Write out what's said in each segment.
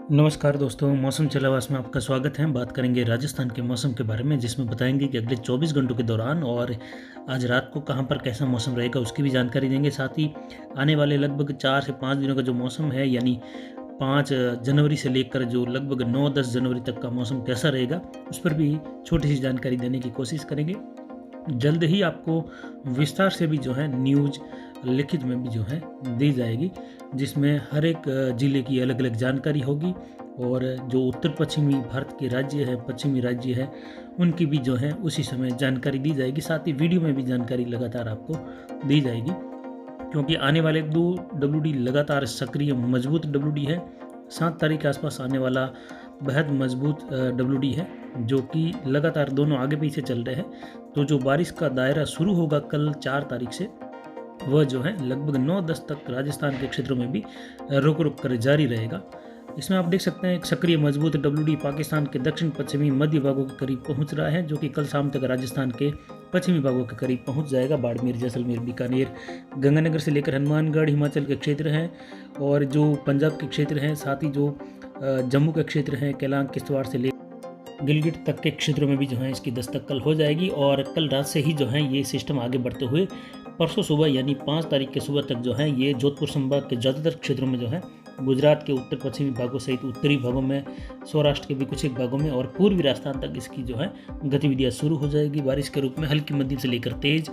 नमस्कार दोस्तों, मौसम चलावास में आपका स्वागत है। बात करेंगे राजस्थान के मौसम के बारे में, जिसमें बताएंगे कि अगले 24 घंटों के दौरान और आज रात को कहां पर कैसा मौसम रहेगा उसकी भी जानकारी देंगे। साथ ही आने वाले लगभग 4 से 5 दिनों का जो मौसम है, यानी 5 जनवरी से लेकर जो लगभग 9-10 जनवरी तक का मौसम कैसा रहेगा, उस पर भी छोटी सी जानकारी देने की कोशिश करेंगे। जल्द ही आपको विस्तार से भी जो है न्यूज़ लिखित में भी जो है दी जाएगी, जिसमें हर एक ज़िले की अलग अलग जानकारी होगी और जो उत्तर पश्चिमी भारत के राज्य है, पश्चिमी राज्य है, उनकी भी जो है उसी समय जानकारी दी जाएगी। साथ ही वीडियो में भी जानकारी लगातार आपको दी जाएगी, क्योंकि आने वाले 2 WD लगातार सक्रिय मजबूत WD है। 7 तारीख के आसपास आने वाला बेहद मजबूत WD है, जो कि लगातार दोनों आगे पीछे चल रहे हैं। तो जो बारिश का दायरा शुरू होगा कल 4 तारीख से, वह जो है लगभग 9-10 तक राजस्थान के क्षेत्रों में भी रुक रुक कर जारी रहेगा। इसमें आप देख सकते हैं एक सक्रिय मजबूत WD पाकिस्तान के दक्षिण पश्चिमी मध्य भागों के करीब पहुंच रहा है, जो कि कल शाम तक राजस्थान के पश्चिमी भागों के करीब पहुंच जाएगा। बाड़मेर, जैसलमेर, बीकानेर, गंगानगर से लेकर हनुमानगढ़ हिमाचल के क्षेत्र हैं, और जो पंजाब के क्षेत्र हैं, साथ ही जो जम्मू के क्षेत्र हैं, केलांग, किश्तवाड़ से लेकर गिलगित तक के क्षेत्रों में भी जो है इसकी दस्तक कल हो जाएगी। और कल रात से ही जो है ये सिस्टम आगे बढ़ते हुए परसों सुबह यानी 5 तारीख के सुबह तक जो है ये जोधपुर संभाग के ज़्यादातर क्षेत्रों में जो है, गुजरात के उत्तर पश्चिमी भागों सहित उत्तरी भागों में, सौराष्ट्र के भी कुछ एक भागों में और पूर्वी राजस्थान तक इसकी जो है गतिविधियाँ शुरू हो जाएगी। बारिश के रूप में हल्की मध्यम से लेकर तेज,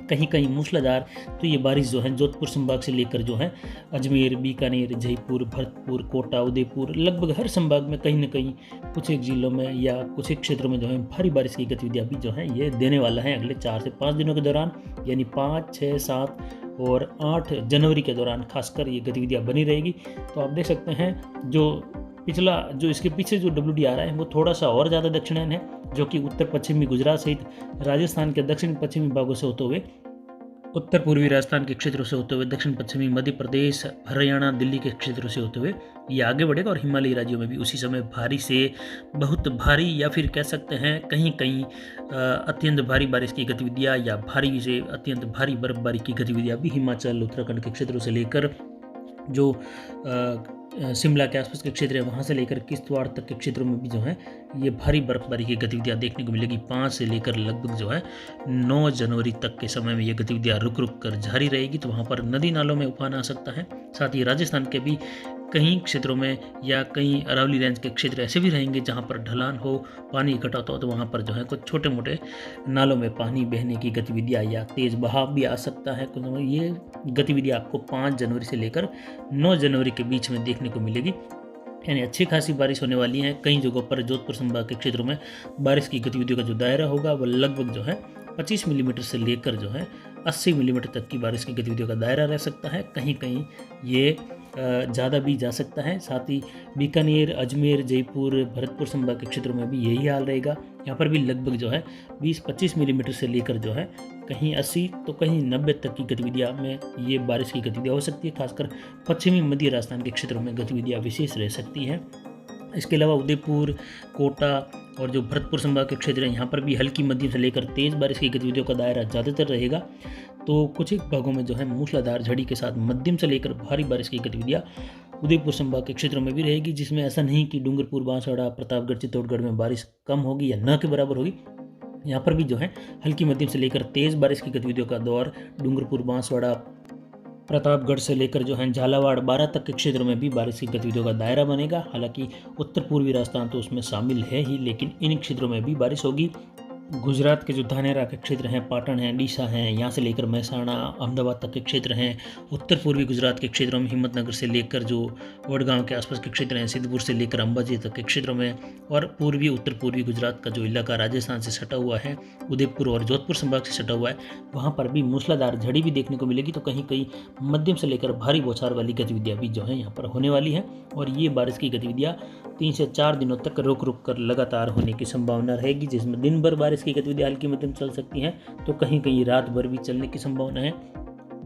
कहीं कहीं मूसलाधार। तो ये बारिश जो है जोधपुर संभाग से लेकर जो है अजमेर, बीकानेर, जयपुर, भरतपुर, कोटा, उदयपुर, लगभग हर संभाग में कहीं न कहीं कुछ एक जिलों में या कुछ एक क्षेत्रों में जो है भारी बारिश की गतिविधियाँ भी जो है ये देने वाला है अगले 4 से 5 दिनों के दौरान, यानी 5, 6, 7 और 8 जनवरी के दौरान खासकर ये गतिविधियाँ बनी रहेगी। तो आप देख सकते हैं जो इसके पीछे जो WD आ रहा है वो थोड़ा सा और ज़्यादा दक्षिणायन है, जो कि उत्तर पश्चिमी गुजरात सहित राजस्थान के दक्षिण पश्चिमी भागों से होते हुए, उत्तर पूर्वी राजस्थान के क्षेत्रों से होते हुए, दक्षिण पश्चिमी मध्य प्रदेश, हरियाणा, दिल्ली के क्षेत्रों से होते हुए ये आगे बढ़ेगा और हिमालयी राज्यों में भी उसी समय भारी से बहुत भारी, या फिर कह सकते हैं कहीं कहीं अत्यंत भारी बारिश की गतिविधियाँ या भारी से अत्यंत भारी बर्फबारी की गतिविधियाँ भी हिमाचल, उत्तराखंड के क्षेत्रों से लेकर जो शिमला के आसपास के क्षेत्र है वहाँ से लेकर किश्तवाड़ तक के क्षेत्रों में भी जो है ये भारी बर्फबारी की गतिविधियाँ देखने को मिलेगी। 5 से लेकर लगभग जो है 9 जनवरी तक के समय में ये गतिविधियाँ रुक रुक कर जारी रहेगी। तो वहाँ पर नदी नालों में उफान आ सकता है। साथ ही राजस्थान के भी कई क्षेत्रों में या कई अरावली रेंज के क्षेत्र ऐसे भी रहेंगे जहाँ पर ढलान हो, पानी इकट्ठा होता हो, तो वहाँ पर जो है कुछ छोटे मोटे नालों में पानी बहने की गतिविधियाँ या तेज़ बहाव भी आ सकता है। कुछ ये गतिविधियाँ आपको 5 जनवरी से लेकर 9 जनवरी के बीच में देखने को मिलेगी, यानी अच्छी खासी बारिश होने वाली है। कई जगहों पर जोधपुर संभाग के क्षेत्रों में बारिश की गतिविधियों का जो दायरा होगा वह लगभग जो है 25 मिलीमीटर से लेकर जो है 80 मिलीमीटर तक की बारिश की गतिविधियों का दायरा रह सकता है। कहीं कहीं ये ज़्यादा भी जा सकता है। साथ ही बीकानेर, अजमेर, जयपुर, भरतपुर संभाग के क्षेत्रों में भी यही हाल रहेगा। यहाँ पर भी लगभग जो है 20-25 मिलीमीटर से लेकर जो है कहीं 80 तो कहीं 90 तक की गतिविधियाँ में ये बारिश की गतिविधियाँ हो सकती है। खासकर पश्चिमी मध्य राजस्थान के क्षेत्रों में गतिविधियाँ विशेष रह सकती हैं। इसके अलावा उदयपुर, कोटा और जो भरतपुर संभाग के क्षेत्र हैं, यहाँ पर भी हल्की मध्यम से लेकर तेज़ बारिश की गतिविधियों का दायरा ज़्यादातर रहेगा। तो कुछ एक भागों में जो है मूसलाधार झड़ी के साथ मध्यम से लेकर भारी बारिश की गतिविधियाँ उदयपुर संभाग के क्षेत्रों में भी रहेगी, जिसमें ऐसा नहीं कि डूंगरपुर, बांसवाड़ा, प्रतापगढ़, चित्तौड़गढ़ में बारिश कम होगी या न के बराबर होगी। यहाँ पर भी जो है हल्की मध्यम से लेकर तेज़ बारिश की गतिविधियों का दौर डूंगरपुर, बांसवाड़ा, प्रतापगढ़ से लेकर जो है झालावाड़, बारां तक के क्षेत्रों में भी बारिश की गतिविधियों का दायरा बनेगा। हालांकि उत्तर पूर्वी राजस्थान तो उसमें शामिल है ही, लेकिन इन क्षेत्रों में भी बारिश होगी। गुजरात के जो धानेरा के क्षेत्र हैं, पाटण हैं, डीसा हैं, यहाँ से लेकर महसाणा, अहमदाबाद तक के क्षेत्र हैं। उत्तर पूर्वी गुजरात के क्षेत्रों में हिम्मतनगर से लेकर जो वडगांव के आसपास के क्षेत्र हैं, सिद्धपुर से लेकर अंबाजी तक के क्षेत्रों में, और पूर्वी उत्तर पूर्वी गुजरात का जो इलाका राजस्थान से सटा हुआ है, उदयपुर और जोधपुर संभाग से सटा हुआ है, वहाँ पर भी मूसलाधार झड़ी भी देखने को मिलेगी। तो कहीं कहीं मध्यम से लेकर भारी बौछार वाली गतिविधियाँ भी जो है यहाँ पर होने वाली हैं। और ये बारिश की गतिविधियाँ 3 से 4 दिनों तक रुक रुक कर लगातार होने की संभावना रहेगी, जिसमें दिन भर बारिश की गतिविधियाँ हल्की मध्यम चल सकती हैं, तो कहीं कहीं रात भर भी चलने की संभावना है।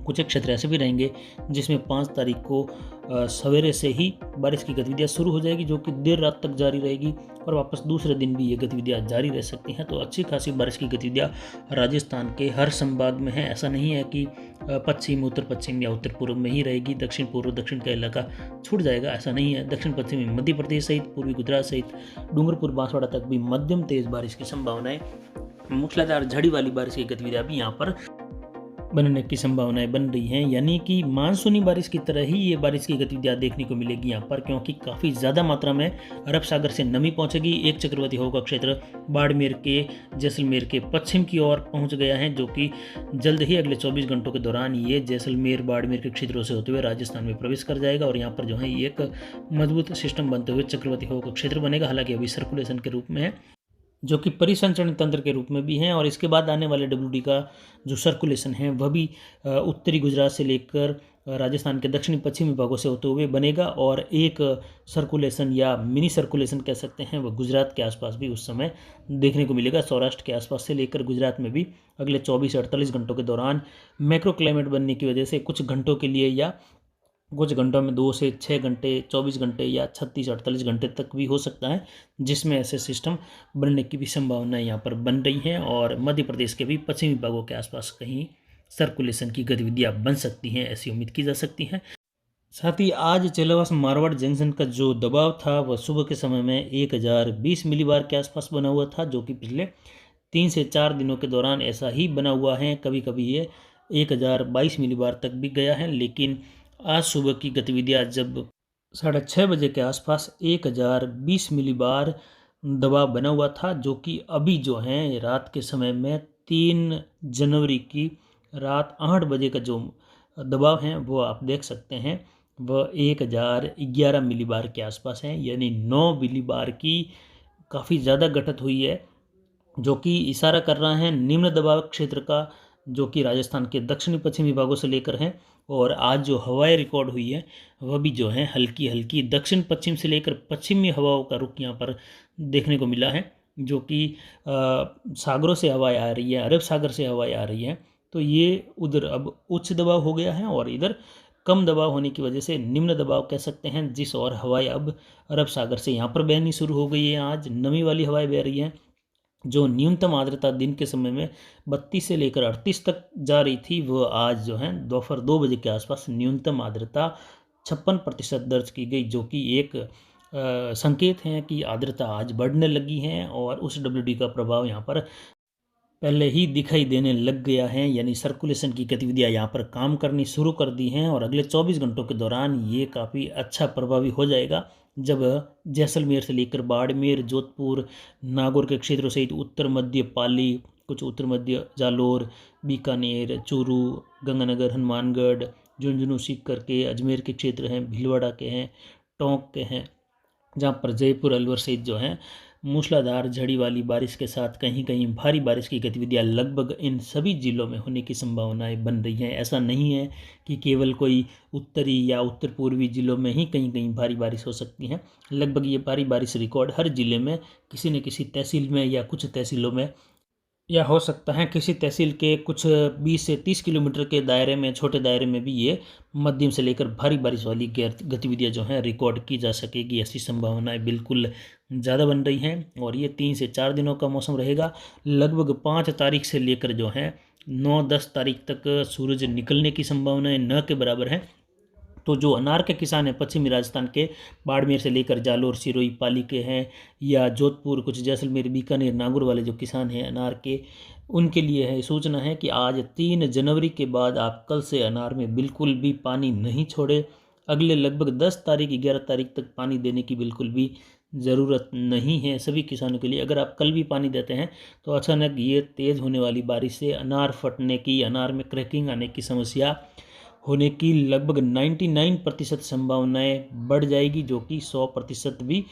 कुछ एक क्षेत्र ऐसे भी रहेंगे जिसमें 5 तारीख को सवेरे से ही बारिश की गतिविधियाँ शुरू हो जाएगी, जो कि देर रात तक जारी रहेगी और वापस दूसरे दिन भी ये गतिविधियाँ जारी रह सकती हैं। तो अच्छी खासी बारिश की गतिविधियाँ राजस्थान के हर संभाग में है। ऐसा नहीं है कि पश्चिम, उत्तर पश्चिम या उत्तर पूर्व में ही रहेगी, दक्षिण पूर्व दक्षिण का इलाका छूट जाएगा, ऐसा नहीं है। दक्षिण पश्चिम में मध्य प्रदेश सहित पूर्वी गुजरात सहित डूंगरपुर बांसवाड़ा तक भी मध्यम तेज बारिश की संभावनाएं, मूसलाधार झड़ी वाली बारिश की गतिविधियां भी यहाँ पर बनने की संभावनाएं बन रही हैं। यानी कि मानसूनी बारिश की तरह ही ये बारिश की गतिविधियां देखने को मिलेगी यहाँ पर, क्योंकि काफ़ी ज़्यादा मात्रा में अरब सागर से नमी पहुंचेगी। एक चक्रवाती हवा का क्षेत्र बाड़मेर के, जैसलमेर के पश्चिम की ओर पहुंच गया है, जो कि जल्द ही अगले 24 घंटों के दौरान ये जैसलमेर बाड़मेर के क्षेत्रों से होते हुए राजस्थान में प्रवेश कर जाएगा और यहाँ पर जो है एक मजबूत सिस्टम बनते हुए चक्रवाती हवा का क्षेत्र बनेगा। हालांकि अभी सर्कुलेशन के रूप में है, जो कि परिसंचरण तंत्र के रूप में भी हैं। और इसके बाद आने वाले WD का जो सर्कुलेशन है वह भी उत्तरी गुजरात से लेकर राजस्थान के दक्षिणी पश्चिमी भागों से होते हुए बनेगा और एक सर्कुलेशन या मिनी सर्कुलेशन कह सकते हैं वह गुजरात के आसपास भी उस समय देखने को मिलेगा। सौराष्ट्र के आसपास से लेकर गुजरात में भी अगले 24 से 48 घंटों के दौरान मैक्रो क्लाइमेट बनने की वजह से कुछ घंटों के लिए या कुछ घंटों में 2 से 6 घंटे, 24 घंटे या 36-48 घंटे तक भी हो सकता है, जिसमें ऐसे सिस्टम बनने की भी संभावनाएं यहाँ पर बन रही हैं। और मध्य प्रदेश के भी पश्चिमी भागों के आसपास कहीं सर्कुलेशन की गतिविधियाँ बन सकती हैं, ऐसी उम्मीद की जा सकती है। साथ ही आज चेलावास मारवाड़ जंक्शन का जो दबाव था वह सुबह के समय में 1020 मिलीबार के आसपास बना हुआ था, जो कि पिछले 3 से 4 दिनों के दौरान ऐसा ही बना हुआ है। कभी कभी ये 1022 मिलीबार तक भी गया है, लेकिन आज सुबह की गतिविधियां जब 6:30 बजे के आसपास 1020 मिलीबार दबाव बना हुआ था, जो कि अभी जो है रात के समय में 3 जनवरी की रात 8 बजे का जो दबाव है वो आप देख सकते हैं, वह 1011 मिलीबार के आसपास है। यानी 9 मिलीबार की काफ़ी ज़्यादा घटत हुई है, जो कि इशारा कर रहा है निम्न दबाव क्षेत्र का, जो कि राजस्थान के दक्षिणी पश्चिमी भागों से लेकर है। और आज जो हवाएं रिकॉर्ड हुई है वह भी जो है हल्की हल्की दक्षिण पश्चिम से लेकर पश्चिमी हवाओं का रुख यहाँ पर देखने को मिला है, जो कि सागरों से हवाएं आ रही है, अरब सागर से हवाएं आ रही है। तो ये उधर अब उच्च दबाव हो गया है और इधर कम दबाव होने की वजह से निम्न दबाव कह सकते हैं, जिस और हवाएं अब अरब सागर से यहाँ पर बहनी शुरू हो गई है। आज नमी वाली हवाएं बह रही हैं। जो न्यूनतम आर्द्रता दिन के समय में 32 से लेकर 38 तक जा रही थी, वह आज जो है दोपहर 2 बजे के आसपास न्यूनतम आर्द्रता 56% दर्ज की गई, जो कि एक संकेत है कि आर्द्रता आज बढ़ने लगी है और उस WD का प्रभाव यहाँ पर पहले ही दिखाई देने लग गया है। यानी सर्कुलेशन की गतिविधियां यहाँ पर काम करनी शुरू कर दी हैं और अगले 24 घंटों के दौरान ये काफ़ी अच्छा प्रभावी हो जाएगा, जब जैसलमेर से लेकर बाड़मेर, जोधपुर, नागौर के क्षेत्रों सहित उत्तर मध्य पाली, कुछ उत्तर मध्य जालोर, बीकानेर, चूरू, गंगानगर, हनुमानगढ़, झुंझुनू, सीकर के, अजमेर के क्षेत्र हैं, भीलवाड़ा के हैं, टोंक के हैं, जहाँ पर जयपुर, अलवर सहित जो है मूसलाधार झड़ी वाली बारिश के साथ कहीं कहीं भारी बारिश की गतिविधियां लगभग इन सभी जिलों में होने की संभावनाएं बन रही हैं। ऐसा नहीं है कि केवल कोई उत्तरी या उत्तर पूर्वी जिलों में ही कहीं कहीं भारी बारिश हो सकती है। लगभग ये भारी बारिश रिकॉर्ड हर जिले में किसी न किसी तहसील में या कुछ तहसीलों में, या हो सकता है किसी तहसील के कुछ 20 से 30 किलोमीटर के दायरे में, छोटे दायरे में भी ये मध्यम से लेकर भारी बारिश वाली गतिविधियां जो हैं रिकॉर्ड की जा सकेगी। ऐसी संभावनाएं बिल्कुल ज़्यादा बन रही हैं और ये 3 से 4 दिनों का मौसम रहेगा। लगभग 5 तारीख से लेकर जो है 9-10 तारीख तक सूरज निकलने की संभावनाएं न के बराबर है। तो जो अनार के किसान हैं पश्चिमी राजस्थान के, बाड़मेर से लेकर जालोर, सिरोही, पाली के हैं, या जोधपुर, कुछ जैसलमेर, बीकानेर, नागौर वाले जो किसान हैं अनार के, उनके लिए है सूचना है कि आज 3 जनवरी के बाद आप कल से अनार में बिल्कुल भी पानी नहीं छोड़े। अगले लगभग 10 तारीख 11 तारीख तक पानी देने की बिल्कुल भी ज़रूरत नहीं है सभी किसानों के लिए। अगर आप कल भी पानी देते हैं तो अचानक ये तेज़ होने वाली बारिश से अनार फटने की, अनार में क्रैकिंग आने की समस्या होने की लगभग 99% संभावनाएं बढ़ जाएगी, जो कि 100% भी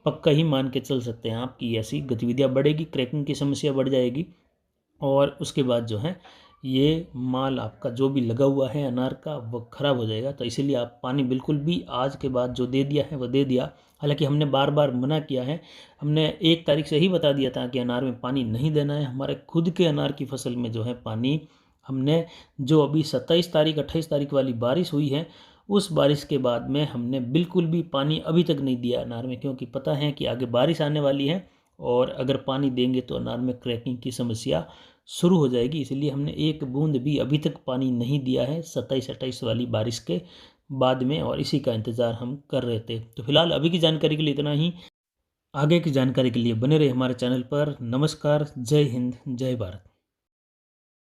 पक्का ही मान के चल सकते हैं आप कि ऐसी गतिविधियां बढ़ेगी, क्रैकिंग की समस्या बढ़ जाएगी। और उसके बाद जो है ये माल आपका जो भी लगा हुआ है अनार का वो ख़राब हो जाएगा। तो इसीलिए आप पानी बिल्कुल भी आज के बाद जो दे दिया है वो दे दिया। हालांकि हमने बार बार मना किया है, हमने 1 तारीख से ही बता दिया था कि अनार में पानी नहीं देना है। हमारे खुद के अनार की फसल में जो है पानी हमने जो अभी 27 तारीख 28 तारीख वाली बारिश हुई है, उस बारिश के बाद में हमने बिल्कुल भी पानी अभी तक नहीं दिया अनार में, क्योंकि पता है कि आगे बारिश आने वाली है और अगर पानी देंगे तो अनार में क्रैकिंग की समस्या शुरू हो जाएगी। इसलिए हमने एक बूंद भी अभी तक पानी नहीं दिया है 27-28 वाली बारिश के बाद में, और इसी का इंतज़ार हम कर रहे थे। तो फिलहाल अभी की जानकारी के लिए इतना ही। आगे की जानकारी के लिए बने रहे हमारे चैनल पर। नमस्कार, जय हिंद, जय भारत।